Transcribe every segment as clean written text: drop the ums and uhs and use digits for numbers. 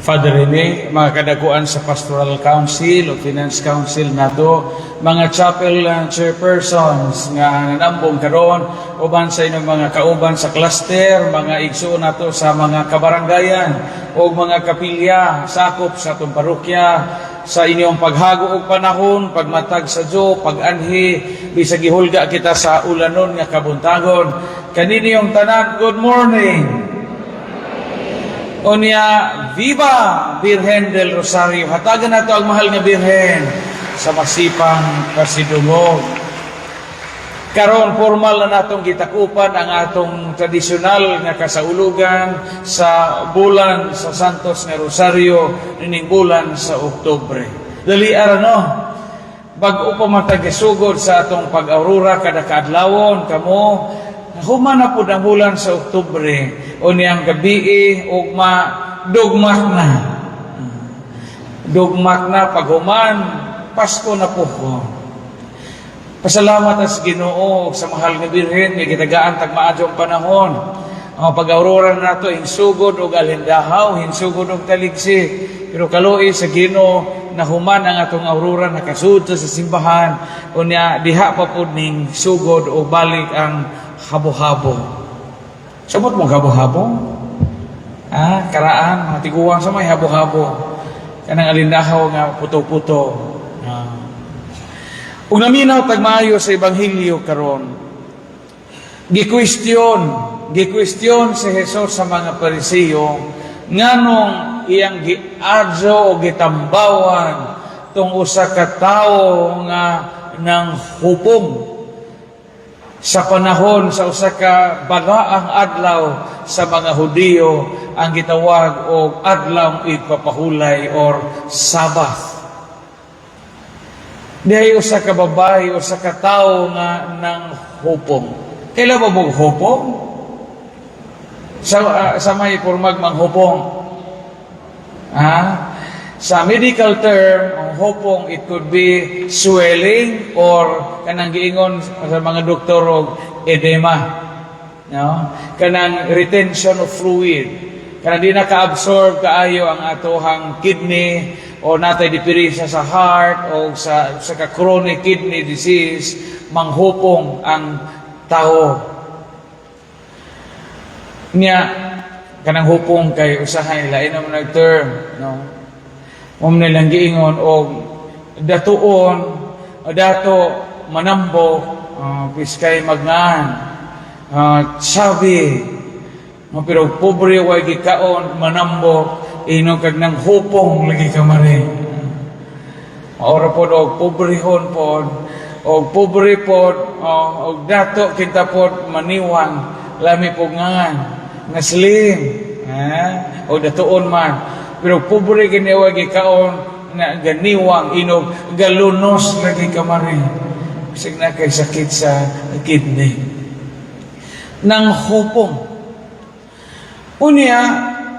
Father Rene, mga kadakuan sa Pastoral Council o Finance Council nato, mga chapel chairpersons nga nanambong karon, uban sa inyong mga kauban sa cluster, mga igsuon nato sa mga kabarangayan o mga kapilya, sakop sa atong parokya, sa inyong paghago og panahon, pagmatag sa Dios, pag-anhi, bisag gihulga kita sa ulanon nga kabuntagon. Kaninyong tanan, good morning. Unya, Viva Virgen del Rosario. Hatagan nato ang mahal nga Birhen sa masipang kasidungog. Karon formal na natong gitakupan ang atong tradisyonal nga kasaulugan sa bulan sa Santos nga Rosario nining bulan sa Oktubre. Dali ara no. Bag-o pa matagisugod sa atong pag-aurora kada kaadlawon kamo human na po ang bulan sa Oktubre o niyang gabi ugma dugmak na. Dugmak na paghuman, Pasko na po ko. Pasalamat as Ginoo sa mahal nga Birhen nga gitagaan tag maadtong panahon. Ang pag-aurora nato hinsugod og alindahaw, hinsugod og taligsi. Pero kaluoy sa Ginoo na human ang atong aurora nakasud sa simbahan unya diha pa pud ning sugod o balik ang habo-habo. Sabot mo habo-habo? Karaan, mga tiguang sa may habo-habo. Kanang alindahaw nga puto-puto. Ug naminaw tagmaayo sa Ebanghelyo karon. Gikwestiyon si Jesus sa mga Pariseo nganong iyang giadyo o gitambawan tong usa ka tawo nga nang hupong sa panahon sa usa ka bagaang adlaw sa mga Hudiyo ang gitawag og adlaw igpapahulay or Sabbath. Dihay usa ka babae o usa ka tawo nga nang hupong. Kailan ba mo hupong? Sa may pormag manghupong. Sa medical term, ang hupong, it could be swelling or kanang giingon sa mga doktor og edema. No? Kanang retention of fluid. Kanang di naka-absorb kaayo ang atohang kidney o natay diferensya sa heart o sa chronic kidney disease, manghupong ang tao. Nya kanang hupong kay usahay lain na mga term, no? Nilang giingon og datuon o dato manambo piskay magngan sabi pero pobre way gikaon manambo ino kag nang hupong lagi ka mari. Maura pod og pobrehon pod og pobre pod og dato kita pod maniwang lami pugngan nga slim o datuon man pero pobre giniwa gikaon na ganiwang inog galunos lagi kamari sig na kay sakit sa kidney nang hupong unya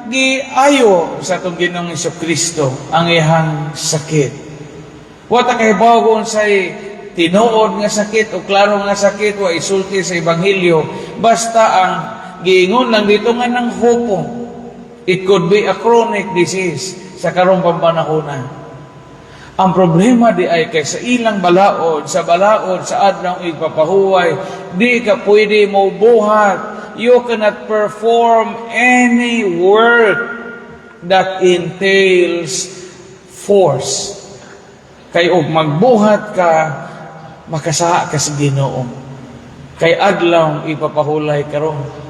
giayo sa atong Ginoong Jesucristo ang iyang sakit wa ta kay bagon say tinuod nga sakit o klaro nga sakit wa isulti sa Ebanghelyo basta ang giingon lang dito nga nang hupong. It could be a chronic disease sa karong pampanahona. Ang problema di ay kay sa ilang balaod, sa adlaw igpapahuway, di ka pwede mo buhat. You cannot perform any work that entails force. Kay og magbuhat ka, makasaha ka sa Ginoo. Kay adlaw ipapahulay karon.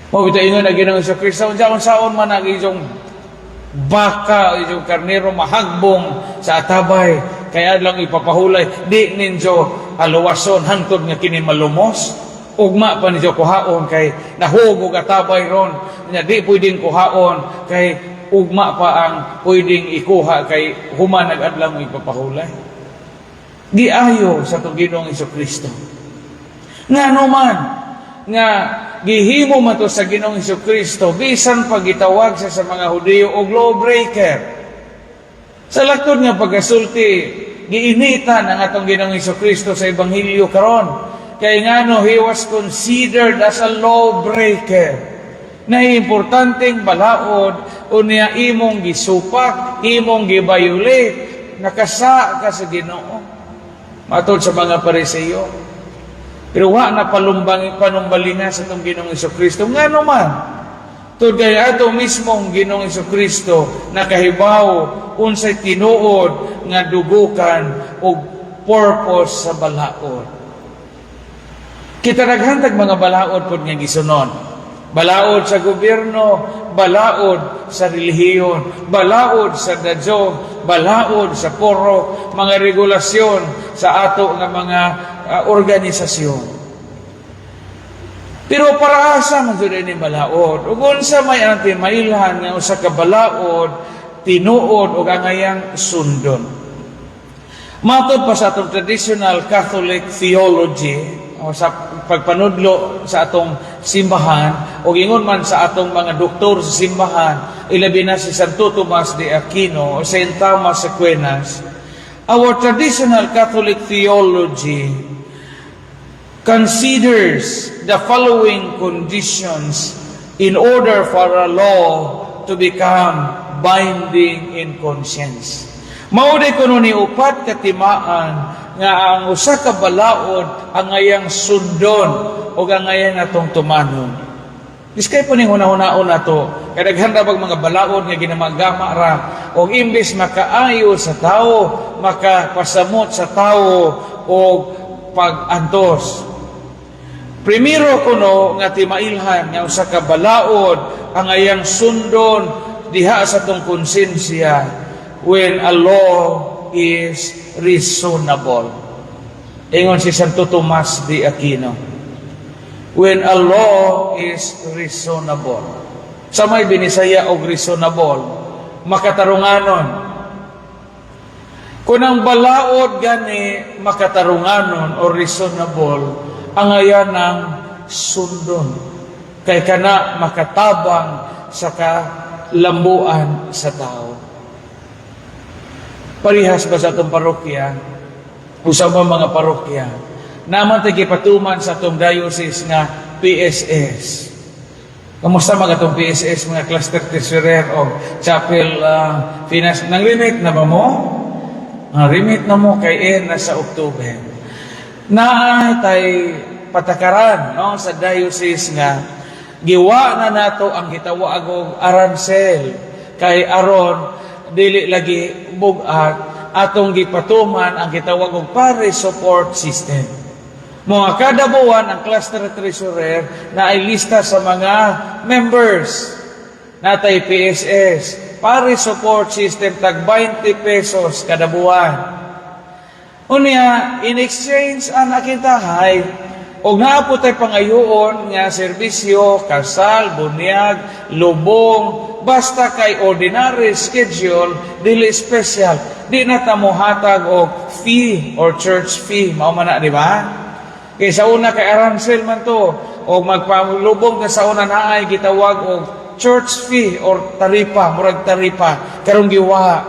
Bita ingon na Ginoong Jesucristo, saon man ang iyong baka, iyong karnero mahagbong sa atabay, kaya lang ipapahulay, di ninyo aluwason hangtod nga kini malumos, ugma pa ninyo kuhaon, kay nahugog atabay ron, di pwedeng kuhaon, kay ugma pa ang pwedeng ikuha, kay human nag-adlang ipapahulay. Di ayo sa itong Ginoong Jesucristo. Nga naman, nga gihimo man to sa Ginoong Jesucristo bisan pag gitawag sa mga Hudiyo og lawbreaker. Sa laktod nga pagasulti giinitan ang atong Ginoong Jesucristo sa Ebanghelyo karon kay ngano he was considered as a lawbreaker. na importanteng balaod o niya imong gisupak, imong gibayulate, nakasa ka sa Ginoo. Matod sa mga Pariseo. Pero wa na panumbalinga sa itong Ginoong Jesucristo. Nga naman, tod kaya ato mismong Ginoong Jesucristo nakahibaw unsay tinuod nga dugukan o purpose sa balaod. Kita naghantag mga balaod pod nga gisunon. Balaod sa gobyerno, balaod sa relihiyon, balaod sa dadyog, balaod sa poro, mga regulasyon sa ato nga mga organisasyon. Pero para asa man jud ini balaod? Ug unsa may antimailhan nga usa ka balaod tinuod og angayang sundon. Matod pa sa atong traditional Catholic theology o sa pagpanudlo sa atong simbahan o ingon man sa atong mga doktor sa simbahan, ilabi na si Santo Tomas de Aquino o Saint Thomas Aquinas, our traditional Catholic theology considers the following conditions in order for a law to become binding in conscience. Mauday kuno ni upat katimaan nga ang usa ka balaod ang ngayang sundon o ang ngayang atong tumanon. Diskay po ning hunahunahon nato, kay daghan ra bag mga balaod nga ginamagama ra og imbes makaayo sa tao, makapasamot sa tao og pag-antos. Primero kuno nga timailhan nga usa ka balaod ang ngayang sundon diha sa atong konsensya when a law is reasonable. Ingon si Santo Tomas de Aquino. When a law is reasonable. Sa may binisaya og reasonable, makatarunganon. Kung ang balaod gani makatarunganon o reasonable, ang ayan ng sundon. Kay kana makatabang sa kalambuan sa tao. Parihas ba sa itong parokya, usab mga parokya, naman tayo patuman sa itong diocese nga PSS. Kamusta mga itong PSS, mga cluster treasurer o chapel finance? Nang-remit na ba mo? Remit na mo kay nasa October. Na tay patakaran no, sa diocese nga, giwa na nato ang gitawag og aransel kay aron dili lagi bugat atong gipatuman ang gitawag og parish support system. Mga kada buwan ang cluster treasurer na ay lista sa mga members natay PSS parish support system tag 20 pesos kada buwan. Unya in exchange ang nakitahay og naapot tay pangayoon nga serbisyo, kasal, bunyag, lubong, basta kay ordinary schedule, dili special. Di na tamuhatag og fee or church fee. Mao man na, di ba? Kaya sa una kay aransel man to, o magpalubong ka sa una na ay gitawag og church fee or taripa, murag taripa. Karong giwa,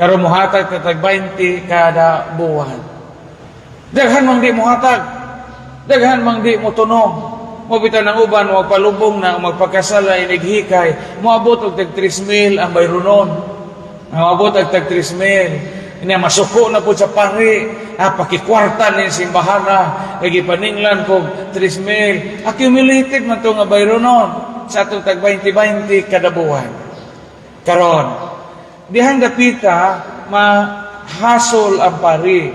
karong muhatag tatag 20 kada buwan. Daghan mang di muhatag. Daghan mang di mo tunong. Mabitaw ng uban, magpalubong na, magpakasala, inighikay. Moabot og tag 3,000 ang bayronon. Moabot og tag 3,000. Ina masuko na po sa pari. Pakikwarta ni simbahan na. Kagipaninglan ko 3,000. Accumulated man to nga bayronon. Sa itong tag 20-20 kada buwan. Karon, dihang dapita, mahasol ang pari.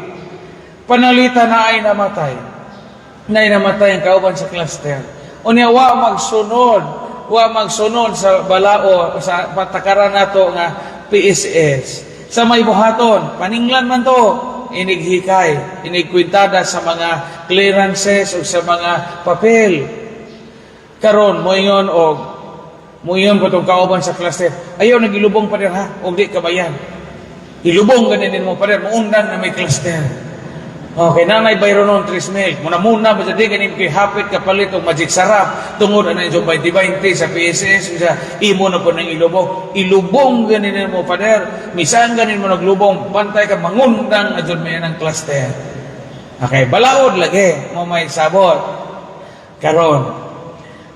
Panalita na ay namatay. Namatay ang kauban sa cluster. Unya wa magsunod sa balao sa patakaran nato nga PSS. Sa may buhaton, paninglan man to, inighikay, inigkwintada sa mga clearances o sa mga papel. Karon moingon ko tong kauban sa cluster. Ayaw nagilubong pa rin ha, og di kabayan. Ilubong ganin mo pa rin, muundan na may cluster. Okay, nanay bayronon 3,000. Muna ba di ganin kay hapit kapalit og magic sarap tungod ana yung 20-20 sa PSS sa imo na po ng ilubong. Ilubong ganin mo pader, misan ganin mo naglubong, bantay ka mangundang na jud may ng cluster. Okay, balaod lagi mo may sabot. Karon,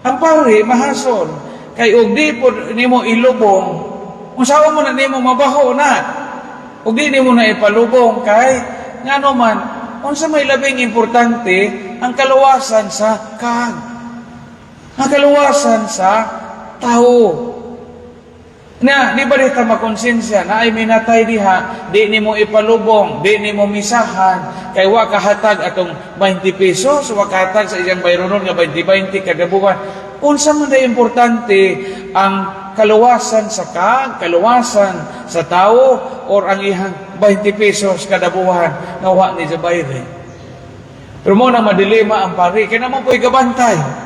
Ang pari mahasol kay og di pod nimo ilubong, unsaon mo na nimo mabaho na. Og di nimo na ipalubong kay ngano man unsa may labing importante ang kaluwasan sa kag. Ang kaluwasan sa tao. Na, di ba dito makonsensya na ay minatay diha, di ni mo ipalubong, di ni mo misahan, kay wa kahatag atong 20 pesos, wa kahatag sa iyang bayronon nga 20-20 kada buwan. Unsa man na importante ang kaluwasan sa kag, kaluwasan sa tao, or ang ihang 20 pesos kada buwan na wa ni sa bayre. Pero mo na madilima ang pari, kaya naman po'y gabantay.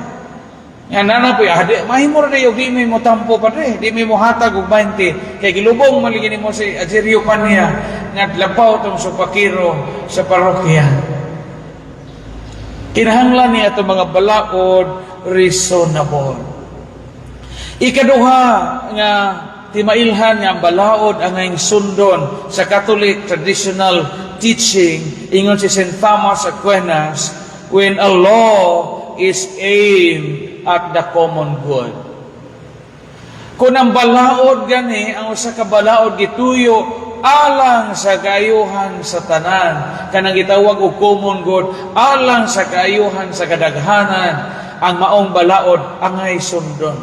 Yan na po, mahimor na yung di mo tampo pa rin, di mo hatag og 20. Kaya gilubong maligin mo si Ajerio pa niya, nga lapaw itong supakiro sa parokya. Kinahanglan niya itong mga balaod reasonable. Ikaduha nga timailhan nga balaod ang ngayong sundon sa Catholic traditional teaching, ingon si St. Thomas Aquinas, when a law is aimed at the common good. Kung ang balaod gani, ang usa ka balaod gituyo alang sa kaayuhan sa tanan, kanang gitawag og common good, alang sa kaayuhan sa kadaghanan, ang maong balaod angay sundon.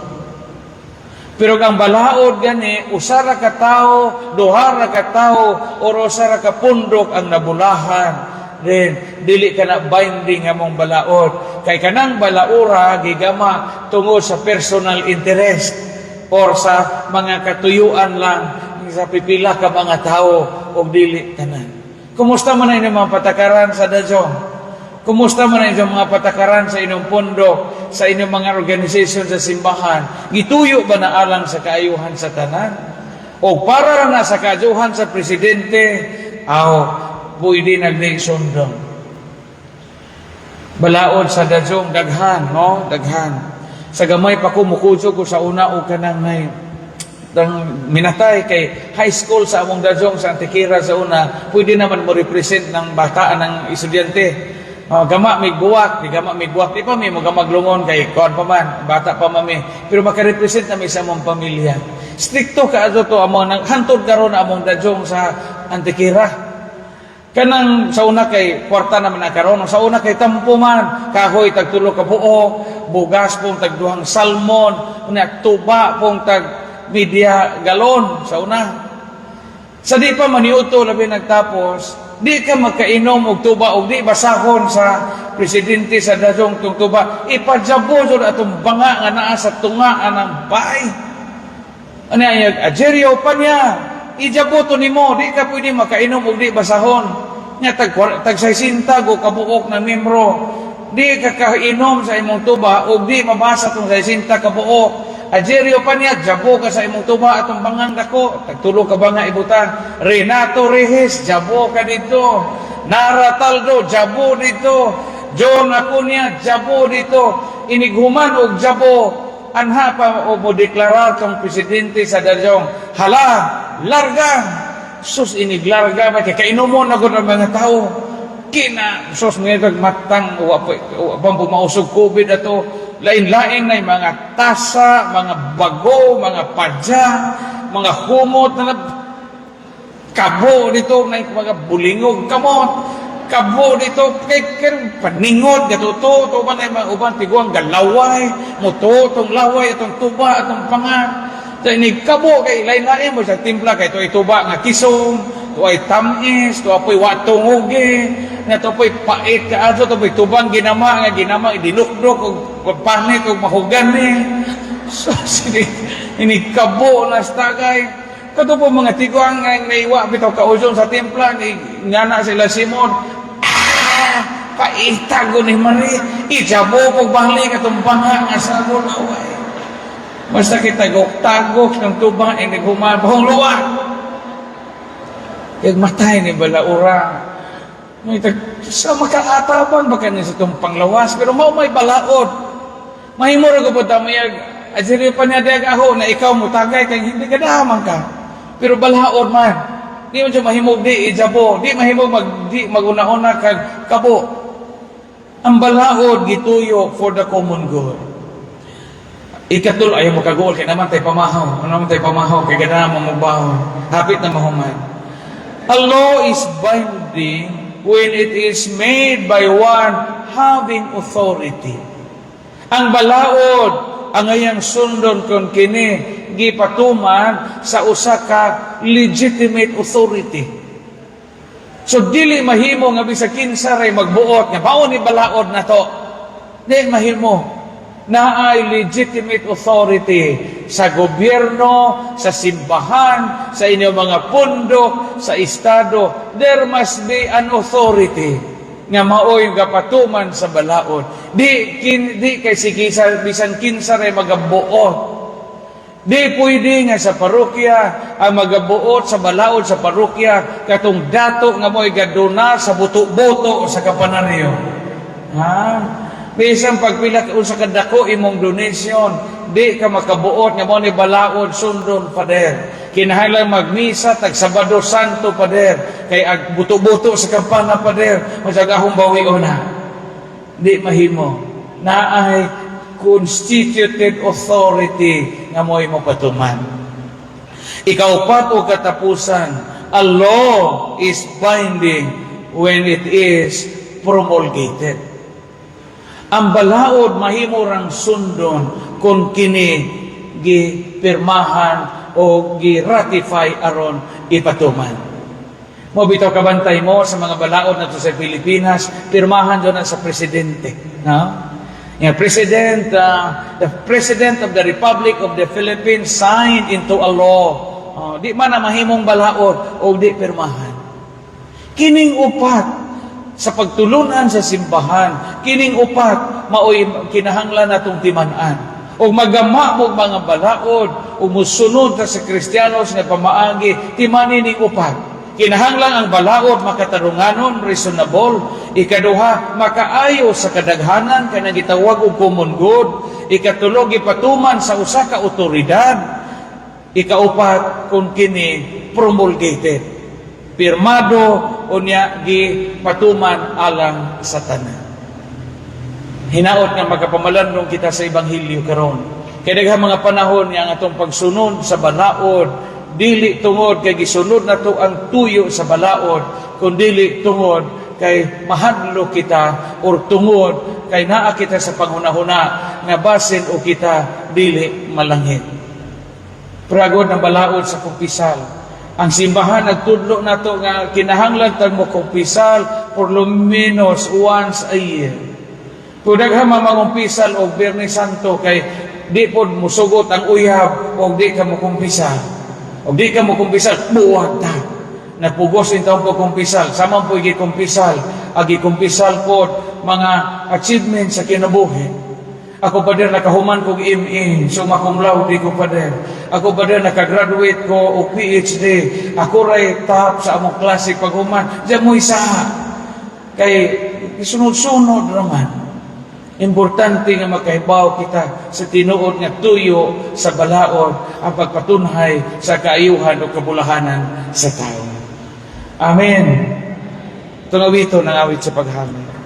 Pero ang balaod gani, usara ka tao, duha ra ka tao, o usara ka pundok ang nabulahan, then dili ka na binding among balaod. Kay kanang balaura gigama tungod sa personal interest or sa mga katuyuan lang sa pipila ka mga tao o dili tanan. Kumusta man ang inyong mga patakaran sa Dajong? Kumusta man ang inyong mga patakaran sa inyong pondok, sa inyong mga organisasyon sa simbahan? Gituyo ba na alang sa kaayuhan sa tanan? O para na sa kaayuhan sa presidente? Pwede nagnagsundong. Balaod sa Dajong, daghan, no? Daghan. Sa gamay pa ko, mukudso ko sa una o kanang may minatay kay high school sa among Dajong, sa Antiquera sa una, pwede naman mo represent ng bata, ng estudyante. Gama may buwak, di pa may mga maglungon kay kuan pa man, bata pa mami. Pero makarepresent na may sa among pamilya. Stricto ka ato to, among hantod karon among Dajong sa Antiquera. Kanang sa una kay kwarta naman na karon, sa una kay tampo man, kahoy tagtulo ka buo, bugas pong tagduhang salmon, unya tuba pong tag media galon sa una. Sa di pa maniuto labi nagtapos, di ka magkainom og tuba og di basahon sa presidente sa Dajong tong tuba, ipadjabo jud atong banga nga naa sa tungaan ng bahay. Ano ayag Ajerio pa niya, ijaboto nimo, di ka pwede makainom og di basahon. Nya tag 60 go kabuok na membro. Di ka kainom sa imong tuba og di mabasa tong 60 kabuok. Ajerio pa niya, jabo ka sa imong tuba atong bangang dako, tagtulo ka ba nga ibutan. Renato Reyes, jabo ka dito. Nara Taldo, jabo dito. John Acuña, jabo dito. Inighuman og jabo. Anha pa o mo deklarar tong presidente sa Dajong, hala, larga. Sus, iniglarga ba? Kaya kainomon ako ng mga tao. Kina, sus, may matang, upang pumausog COVID ato, lain-lain na yung mga tasa, mga bago, mga padya, mga humot, na kabo dito, na mga bulingog, kamot, kabo dito, kay paningot, gatuto, ito ba na yung mga uban, tiguang galaway, muto, itong laway, itong tuba, itong pangat. So, inikabo kay lain-lain mo sa timpla kay ito ituba nga kisong, ito ay tamis, ito apoy watong ugi, ito apoy pait ka ato, ito apoy tubang ginama, idinukdok, o panit, o mahugan ni. So, inikabo na stagay. Kato po mga tiguang nga naiwa, bitaw kausong sa timpla, nga na sila Simon, paitago ni Marie, ijabo kong balik atong banga nga sa laway. Basta kita tagok ng tuba, naghuman, bahong luwa. Yung matay ni balaura. Sa makaatabang, baka niya sa itong panglawas, pero may balaod. Mahimura ko po tamayag, Ajerio pa niya diag ako, na ikaw mutagay, kaya hindi ka naman ka. Pero balaod man. Di mo siya mahimog di ijabo, di mahimog maguna-una kag kabo. Ang balaod gituyo for the common good. Ikatulo, ayaw mo kagool, kaya naman tayo pamahaw. Ano naman tayo pamahaw, kaya gana mo magbahon. Hapit na mahuman. A law is binding when it is made by one having authority. Ang balaod, ang ayang sundon kung kini, gipatuman sa usa ka legitimate authority. So, dili mahimo nga bisag kinsa ray magbuot, nga baon ni balaod na to. Dili mahimo. Na ay legitimate authority sa gobyerno, sa simbahan, sa inyong mga pundok, sa estado. There must be an authority nga maoy gapatuman sa balaod. Di kay sikisa bisan kinsa ray magabuot. Di pwede nga sa parokya ang magabuot sa balaod sa parokya katong dato nga mo'y gaduna sa buto-buto sa kapanaryo. Ha? Bisan pagpila sa kadako imong donation, di ka makabuot nga mo ni balaod sundon pader. Kinahanglan magmisa tag Sabado Santo pader, kay ag buto-buto sa kampana pader, masagahong bawion na. Di mahimo. Naay constituted authority nga mo'y mapatuman. Ikaupat o katapusan, a law is binding when it is promulgated. Ang balaod mahimo rang sundon kung kini gipirmahan o gi-ratify aron ipatuman. Mo bitaw kabantay mo sa mga balaod nato sa Pilipinas, pirmahan do na sa presidente, no? The President of the Republic of the Philippines signed into a law. Di man na mahimong balaod o di pirmahan. Kining upat sa pagtulunan sa simbahan, kining upat maoy kinahanglan natong timan-an. O magama mo mga balaod, o musunod ta sa Kristiyanos nga pamaagi, timanin ning upat. Kinahanglan ang balaod makatarunganon, reasonable. Ikaduha, makaayo sa kadaghanan, kanang gitawag og common good. Ikatulo, gipatuman sa usa ka otoridad. Ikaupat, kung kini promulgated. Pirmado unya gipatuman alang sa tanan. Hinaot nga magkapamalandong kita sa Ebanghelyo karon. Kay daghang mga panahon nga ang atong pagsunod sa balaod, dili tungod kay gisunod nato ang tuyo sa balaod, kundi dili tungod kay mahadlo kita or tungod kay naa kita sa panghunahuna nga basin o kita dili malangit. Pragod na balaod sa kumpisal. Ang simbahan nagtudlo nato nga kinahanglan tag mo kumpisal for lo menos once a year. Kung daghang mamangumpisal og Biyernes Santo kay di pod musugot ang uyab og di ka mo kumpisal. Og di ka mo kumpisal, buwag ta. Napugos in taong pagkumpisal, samang po ikikumpisal, agikumpisal pod mga achievements sa kinabuhi. Ako pa din nakahuman kong MA, summa cum laude ko pa din. Ako pa din nakagraduate ko o PhD. Ako ray top sa among klase paghuman. Diyan mo isa. Kay isunod-sunod naman. Importante nga makahibaw kita sa tinuod nga tuyo sa balaod ang pagpatunhay sa kaayuhan o kabulahanan sa tao. Amen. Tungawito ng awit sa paghamay.